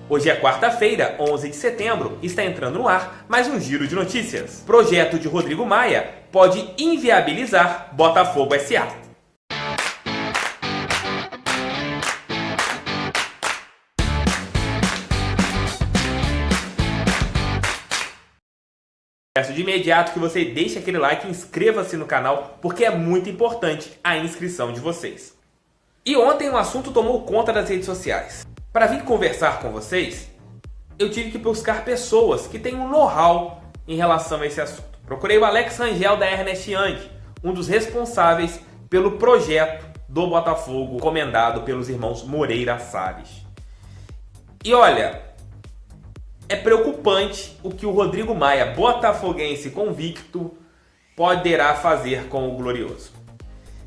Hoje é quarta-feira, 11 de setembro, e está entrando no ar mais um giro de notícias. Projeto de Rodrigo Maia pode inviabilizar Botafogo SA. Peço de imediato que você deixe aquele like e inscreva-se no canal, porque é muito importante a inscrição de vocês. E ontem um assunto tomou conta das redes sociais. Para vir conversar com vocês, eu tive que buscar pessoas que têm um know-how em relação a esse assunto. Procurei o Alex Rangel da Ernest Young, um dos responsáveis pelo projeto do Botafogo, comandado pelos irmãos Moreira Salles. E olha, é preocupante o que o Rodrigo Maia, botafoguense convicto, poderá fazer com o Glorioso.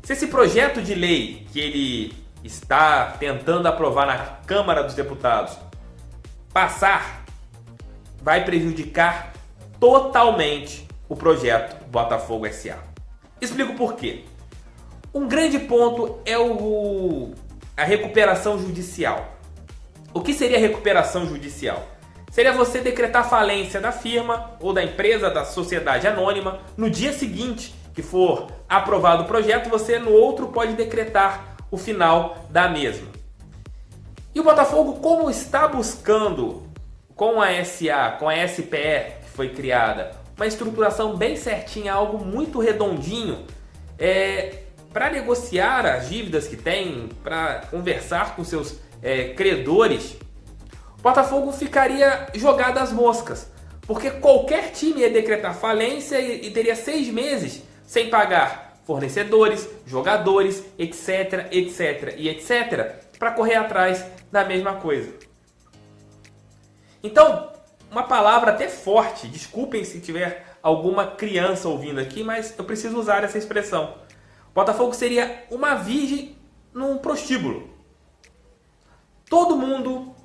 Se esse projeto de lei que ele está tentando aprovar na Câmara dos Deputados passar, vai prejudicar totalmente o projeto Botafogo SA. Explico por quê. Um grande ponto é a recuperação judicial. O que seria recuperação judicial? Seria você decretar falência da firma ou da empresa, da sociedade anônima. No dia seguinte que for aprovado o projeto, você no outro pode decretar o final da mesma. E o Botafogo, como está buscando com a SA, com a SPE que foi criada, uma estruturação bem certinha, algo muito redondinho, para negociar as dívidas que tem, para conversar com seus credores, o Botafogo ficaria jogado às moscas, porque qualquer time ia decretar falência e teria 6 meses sem pagar fornecedores, jogadores, etc, etc e etc, para correr atrás da mesma coisa. Então, uma palavra até forte, desculpem se tiver alguma criança ouvindo aqui, mas eu preciso usar essa expressão. O Botafogo seria uma virgem num prostíbulo. Todo mundo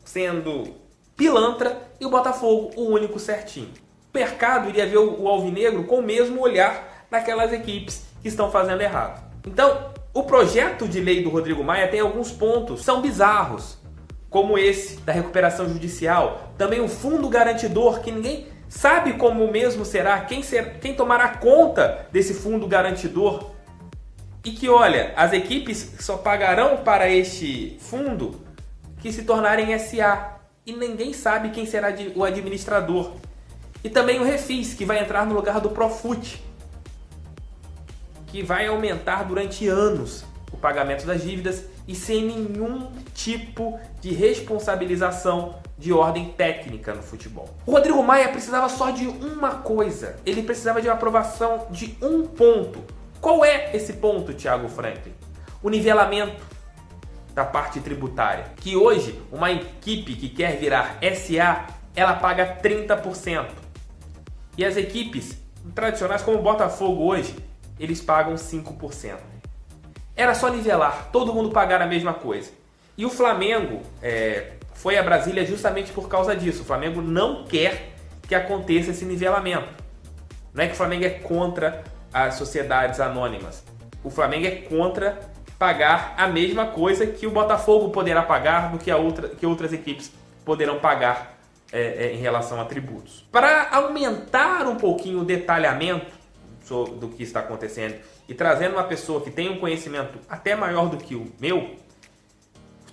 sendo pilantra e o Botafogo o único certinho. O mercado iria ver o alvinegro com o mesmo olhar daquelas equipes que estão fazendo errado. Então, o projeto de lei do Rodrigo Maia tem alguns pontos que são bizarros, como esse da recuperação judicial, também o fundo garantidor, que ninguém sabe como mesmo será, quem tomará conta desse fundo garantidor, e que, olha, as equipes só pagarão para este fundo que se tornarem SA, e ninguém sabe quem será o administrador. E também o Refis, que vai entrar no lugar do Profut, que vai aumentar durante anos o pagamento das dívidas e sem nenhum tipo de responsabilização de ordem técnica no futebol. O Rodrigo Maia precisava só de uma coisa, ele precisava de uma aprovação de um ponto. Qual é esse ponto, Thiago Franklin? O nivelamento da parte tributária, que hoje uma equipe que quer virar SA, ela paga 30%. E as equipes tradicionais, como o Botafogo hoje, eles pagam 5%. Era só nivelar, todo mundo pagar a mesma coisa. E o Flamengo foi a Brasília justamente por causa disso. O Flamengo não quer que aconteça esse nivelamento. Não é que o Flamengo é contra as sociedades anônimas. O Flamengo é contra pagar a mesma coisa que o Botafogo poderá pagar do que outras equipes poderão pagar em relação a tributos. Para aumentar um pouquinho o detalhamento do que está acontecendo e trazendo uma pessoa que tem um conhecimento até maior do que o meu,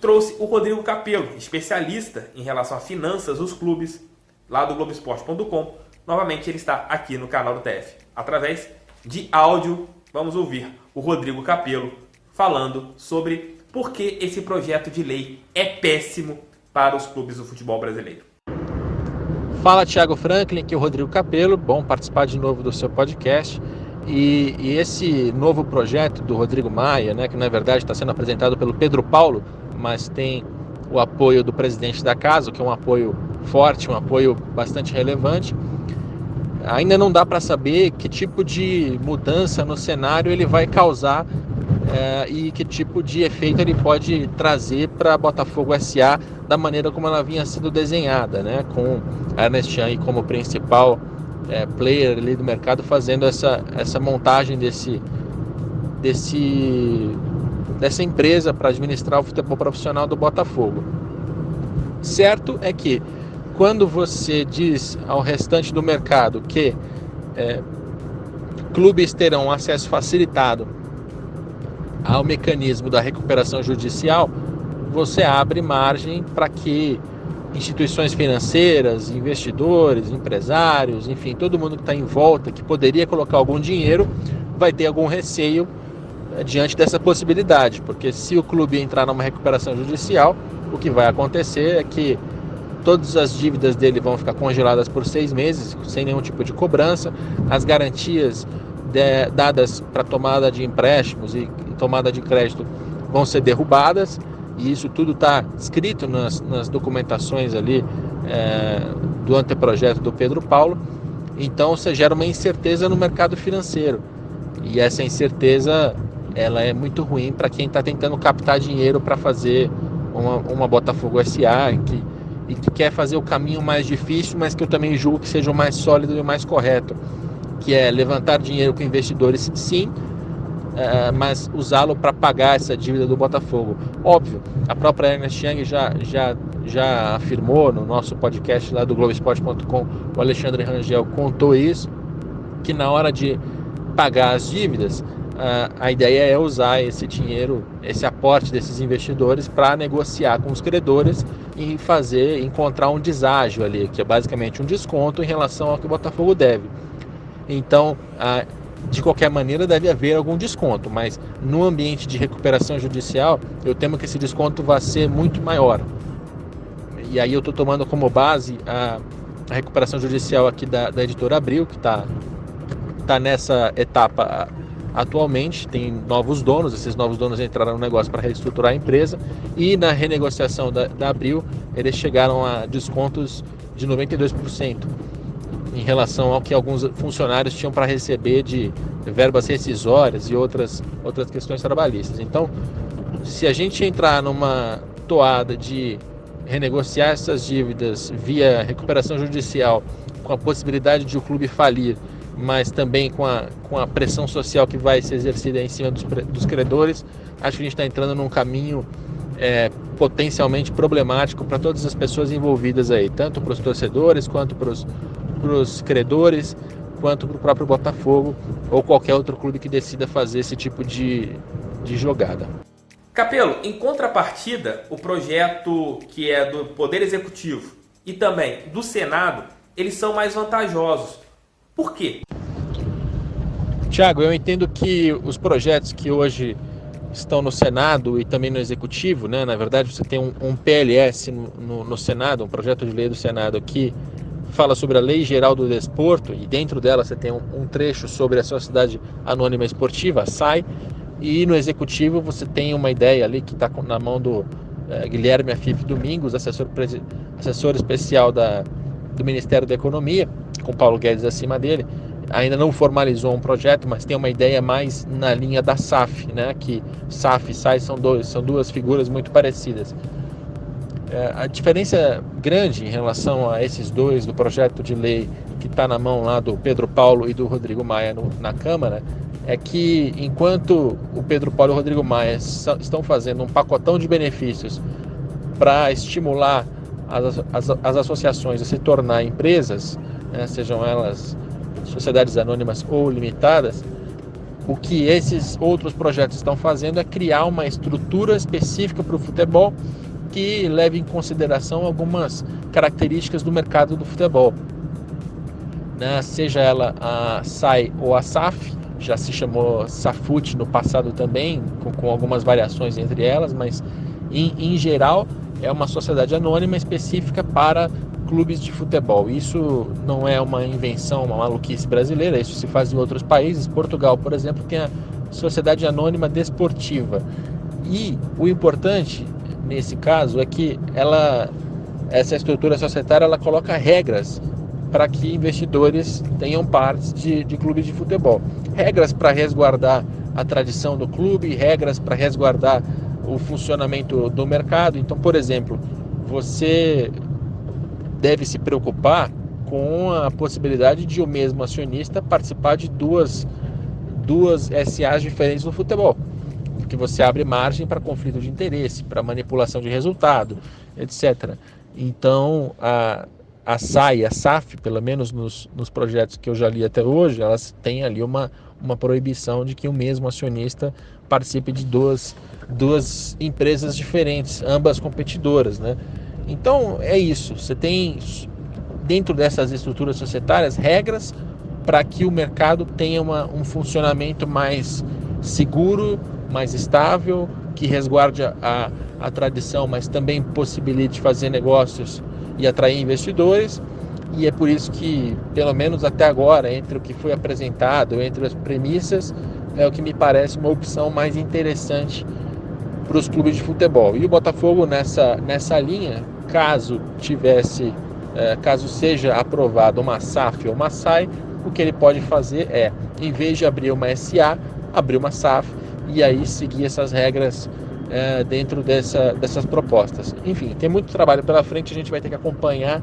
trouxe o Rodrigo Capello, especialista em relação a finanças dos clubes, lá do Globoesporte.com. Novamente ele está aqui no canal do TF. Através de áudio, vamos ouvir o Rodrigo Capello falando sobre por que esse projeto de lei é péssimo para os clubes do futebol brasileiro. Fala, Thiago Franklin, aqui é o Rodrigo Capello, bom participar de novo do seu podcast. E esse novo projeto do Rodrigo Maia, né, que na verdade está sendo apresentado pelo Pedro Paulo, mas tem o apoio do presidente da casa, que é um apoio forte, um apoio bastante relevante. Ainda não dá para saber que tipo de mudança no cenário ele vai causar e que tipo de efeito ele pode trazer para a Botafogo SA da maneira como ela vinha sendo desenhada, né? Com a Ernest Young como principal player ali do mercado, fazendo essa montagem dessa empresa para administrar o futebol profissional do Botafogo. Certo é que quando você diz ao restante do mercado que clubes terão acesso facilitado ao mecanismo da recuperação judicial, você abre margem para que instituições financeiras, investidores, empresários, enfim, todo mundo que está em volta, que poderia colocar algum dinheiro, vai ter algum receio diante dessa possibilidade, porque se o clube entrar numa recuperação judicial, o que vai acontecer é que todas as dívidas dele vão ficar congeladas por 6 meses, sem nenhum tipo de cobrança, as garantias dadas para tomada de empréstimos e tomada de crédito vão ser derrubadas, e isso tudo está escrito nas documentações ali do anteprojeto do Pedro Paulo. Então você gera uma incerteza no mercado financeiro, e essa incerteza ela é muito ruim para quem está tentando captar dinheiro para fazer uma Botafogo SA e que quer fazer o caminho mais difícil, mas que eu também julgo que seja o mais sólido e o mais correto, que é levantar dinheiro com investidores, sim, mas usá-lo para pagar essa dívida do Botafogo. Óbvio, a própria Ernest Young já afirmou no nosso podcast lá do Globoesporte.com, o Alexandre Rangel contou isso, que na hora de pagar as dívidas, a ideia é usar esse dinheiro, esse aporte desses investidores para negociar com os credores e encontrar um deságio ali, que é basicamente um desconto em relação ao que o Botafogo deve. Então, de qualquer maneira, deve haver algum desconto, mas no ambiente de recuperação judicial, eu temo que esse desconto vai ser muito maior. E aí eu estou tomando como base a recuperação judicial aqui da editora Abril, que está nessa etapa atualmente, tem novos donos, esses novos donos entraram no negócio para reestruturar a empresa, e na renegociação da Abril, eles chegaram a descontos de 92%. Em relação ao que alguns funcionários tinham para receber de verbas rescisórias e outras questões trabalhistas. Então, se a gente entrar numa toada de renegociar essas dívidas via recuperação judicial, com a possibilidade de o clube falir, mas também com a pressão social que vai ser exercida em cima dos credores, acho que a gente está entrando num caminho potencialmente problemático para todas as pessoas envolvidas aí, tanto para os torcedores quanto para os credores, quanto para o próprio Botafogo ou qualquer outro clube que decida fazer esse tipo de jogada. Capello, em contrapartida, o projeto que é do Poder Executivo e também do Senado, eles são mais vantajosos. Por quê? Tiago, eu entendo que os projetos que hoje estão no Senado e também no Executivo, né, na verdade você tem um PLS no Senado, um projeto de lei do Senado que fala sobre a Lei Geral do Desporto, e dentro dela você tem um trecho sobre a Sociedade Anônima Esportiva, a SAI, e no Executivo você tem uma ideia ali que está na mão do Guilherme Afif Domingos, assessor especial do Ministério da Economia, com Paulo Guedes acima dele. Ainda não formalizou um projeto, mas tem uma ideia mais na linha da SAF, né? Que SAF e SAI são duas figuras muito parecidas. A diferença grande em relação a esses dois do projeto de lei que está na mão lá do Pedro Paulo e do Rodrigo Maia na Câmara é que enquanto o Pedro Paulo e o Rodrigo Maia estão fazendo um pacotão de benefícios para estimular as associações a se tornar empresas, né, sejam elas sociedades anônimas ou limitadas, o que esses outros projetos estão fazendo é criar uma estrutura específica para o futebol que leve em consideração algumas características do mercado do futebol, né? Seja ela a SAI ou a SAF, já se chamou SAFUT no passado também, com algumas variações entre elas, mas em geral é uma sociedade anônima específica para clubes de futebol. Isso não é uma invenção, uma maluquice brasileira, isso se faz em outros países. Portugal, por exemplo, tem a Sociedade Anônima Desportiva. E o importante nesse caso é que essa estrutura societária ela coloca regras para que investidores tenham partes de clubes de futebol. Regras para resguardar a tradição do clube, regras para resguardar o funcionamento do mercado. Então, por exemplo, você deve se preocupar com a possibilidade de o mesmo acionista participar de duas SAs diferentes no futebol, porque você abre margem para conflito de interesse, para manipulação de resultado, etc. Então, a SAI e a SAF, pelo menos nos projetos que eu já li até hoje, elas têm ali uma proibição de que o mesmo acionista participe de duas empresas diferentes, ambas competidoras, né? Então, é isso. Você tem, dentro dessas estruturas societárias, regras para que o mercado tenha um funcionamento mais seguro, mais estável, que resguarde a tradição, mas também possibilite fazer negócios e atrair investidores. E é por isso que, pelo menos até agora, entre o que foi apresentado, entre as premissas, é o que me parece uma opção mais interessante para os clubes de futebol. E o Botafogo nessa linha, caso seja aprovado uma SAF ou uma SAI, o que ele pode fazer é, em vez de abrir uma SA, abrir uma SAF e aí seguir essas regras dentro dessas propostas. Enfim, tem muito trabalho pela frente, a gente vai ter que acompanhar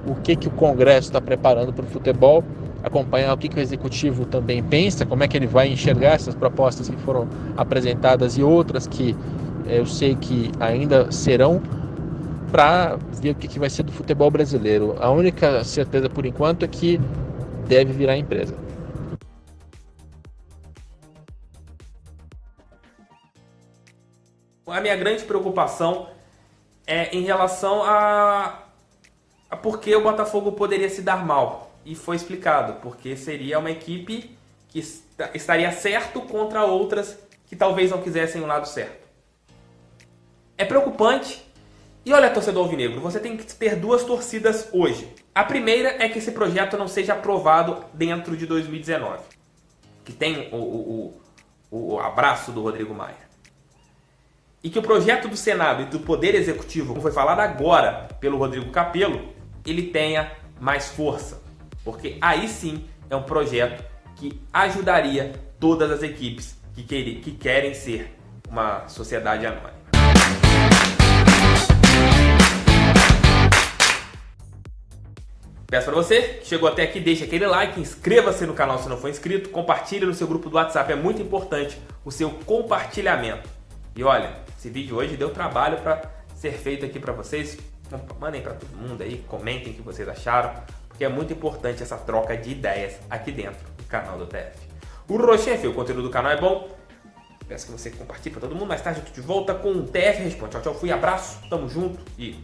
o que o Congresso está preparando para o futebol, acompanhar o que o Executivo também pensa, como é que ele vai enxergar essas propostas que foram apresentadas e outras que eu sei que ainda serão, para ver o que vai ser do futebol brasileiro. A única certeza por enquanto é que deve virar empresa. A minha grande preocupação é em relação a por que o Botafogo poderia se dar mal. E foi explicado, porque seria uma equipe que estaria certo contra outras que talvez não quisessem o lado certo. É preocupante. E olha, torcedor alvinegro, você tem que ter duas torcidas hoje. A primeira é que esse projeto não seja aprovado dentro de 2019. Que tem o abraço do Rodrigo Maia. E que o projeto do Senado e do Poder Executivo, como foi falado agora pelo Rodrigo Capello, ele tenha mais força. Porque aí sim é um projeto que ajudaria todas as equipes que querem ser uma sociedade anônima. Peço para você que chegou até aqui, deixe aquele like, inscreva-se no canal se não for inscrito, compartilhe no seu grupo do WhatsApp, é muito importante o seu compartilhamento. E olha, esse vídeo hoje deu trabalho para ser feito aqui para vocês, mandem para todo mundo aí, comentem o que vocês acharam, porque é muito importante essa troca de ideias aqui dentro do canal do TF. O Rochefe, o conteúdo do canal é bom, peço que você compartilhe para todo mundo, mais tarde eu tô de volta com o TF Responde. Tchau, tchau, fui, abraço, tamo junto e...